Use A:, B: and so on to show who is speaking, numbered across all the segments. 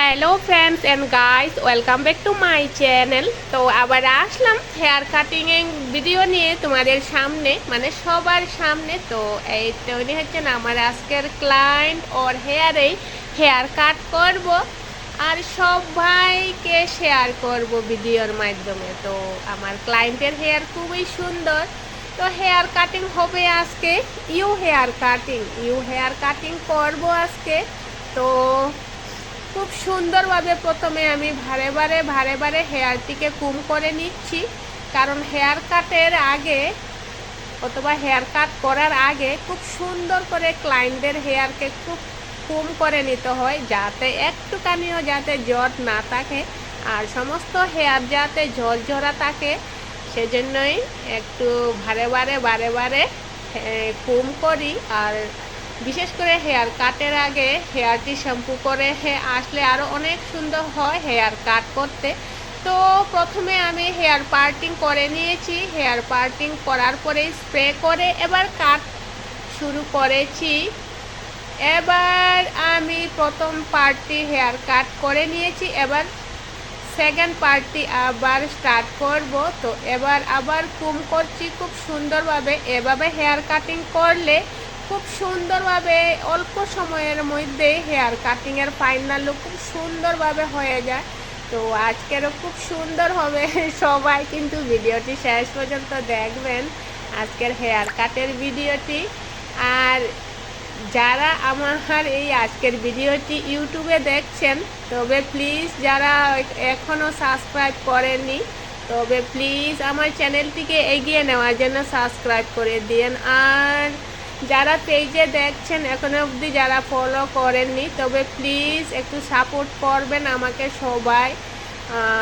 A: Hello friends and guys, welcome back to my channel. তো আবার আসলাম hair cutting video নিয়ে তোমাদের সামনে, মানে সবার সামনে। তো এই তো উনি হচ্ছেন আমার আজকের ক্লায়েন্ট, ওর হেয়ার কাট করব আর সবাইকে শেয়ার করব ভিডিওর মাধ্যমে। তো আমার ক্লায়েন্টের হেয়ার খুবই সুন্দর। তো হেয়ার কাটিং হবে আজকে, ইউ হেয়ার কাটিং করব আজকে। তো খুব সুন্দরভাবে প্রথমে আমি ভারে ভারে হেয়ারটিকে কুম করে নিচ্ছি, কারণ হেয়ার কাটের আগে অথবা হেয়ার কাট করার আগে খুব সুন্দর করে ক্লায়েন্টদের হেয়ারকে খুব কুম করে নিতে হয়, যাতে একটুখানিও যাতে জট না থাকে আর সমস্ত হেয়ার যাতে ঝরঝরা থাকে। সেজন্যই একটু বারে বারে কুম করি। আর বিশেষ করে হেয়ার কাটের আগে হেয়ারটি শ্যাম্পু করে আসলে আরও অনেক সুন্দর হয় হেয়ার কাট করতে। তো প্রথমে আমি হেয়ার পার্টিং করে নিয়েছি, হেয়ার পার্টিং করার পরে স্প্রে করে এবার কাট শুরু করেছি। এবার আমি প্রথম পার্টটি হেয়ার কাট করে নিয়েছি, এবার সেকেন্ড পার্টটি আবার স্টার্ট করব। তো এবার আবার কুম করছি খুব সুন্দরভাবে। এভাবে হেয়ার কাটিং করলে খুব সুন্দরভাবে অল্প সময়ের মধ্যে হেয়ার কাটিংয়ের ফাইনাল লুক খুব সুন্দরভাবে হয়ে যায়। তো আজকেরও খুব সুন্দর হবে, সবাই কিন্তু ভিডিওটি শেষ পর্যন্ত দেখবেন, আজকের হেয়ার কাটের ভিডিওটি। আর যারা আমার এই আজকের ভিডিওটি ইউটিউবে দেখছেন, তবে প্লিজ যারা এখনও সাবস্ক্রাইব করেননি, তবে প্লিজ আমার চ্যানেলটিকে এগিয়ে নেওয়ার জন্য সাবস্ক্রাইব করে দিন। আর যারা পেজে দেখছেন এখনো অবধি যারা ফলো করেননি, তবে প্লিজ একটু সাপোর্ট করবেন আমাকে সবাই,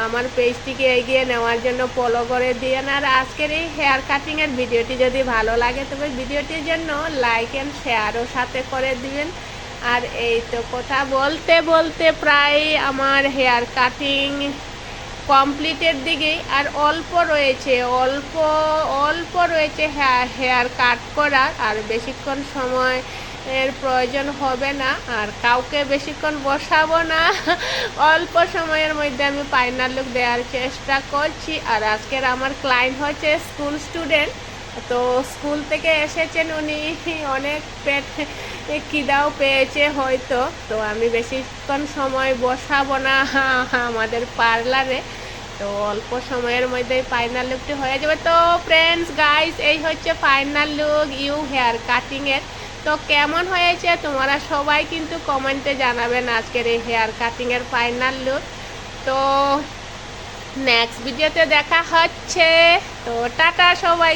A: আমার পেজটিকে এগিয়ে নেওয়ার জন্য ফলো করে দিন। আর আজকের এই হেয়ার কাটিংয়ের ভিডিওটি যদি ভালো লাগে, তবে ভিডিওটির জন্য লাইক অ্যান্ড শেয়ারও সাথে করে দিবেন। আর এই তো কথা বলতে বলতে প্রায় আমার হেয়ার কাটিং কমপ্লিটের দিকে আর অল্প রয়েছে হেয়ার কাট করার। আর বেশিক্ষণ সময় এর প্রয়োজন হবে না, আর কাউকে বেশিক্ষণ বসাবো না, অল্প সময়ের মধ্যে আমি ফাইনাল লুক দেওয়ার চেষ্টা করছি। আর আজকের আমার ক্লায়েন্ট হচ্ছে স্কুল স্টুডেন্ট। তো স্কুল থেকে এসেছেন উনি, অনেক পেট খিদাও পেয়েছে হয়তো। তো আমি বেশিক্ষণ সময় বসাবো না আমাদের পার্লারে, তো অল্প সময়ের মধ্যে ফাইনাল লুকটি হয়ে যাবে। তো ফ্রেন্ডস গাইস, এই হচ্ছে ফাইনাল লুক ইউ হেয়ার কাটিংয়ের। তো কেমন হয়েছে তোমরা সবাই কিন্তু কমেন্টে জানাবেন আজকের এই হেয়ার কাটিংয়ের ফাইনাল লুক। তো নেক্সট ভিডিওতে দেখা হচ্ছে। তো টাটা সবাই।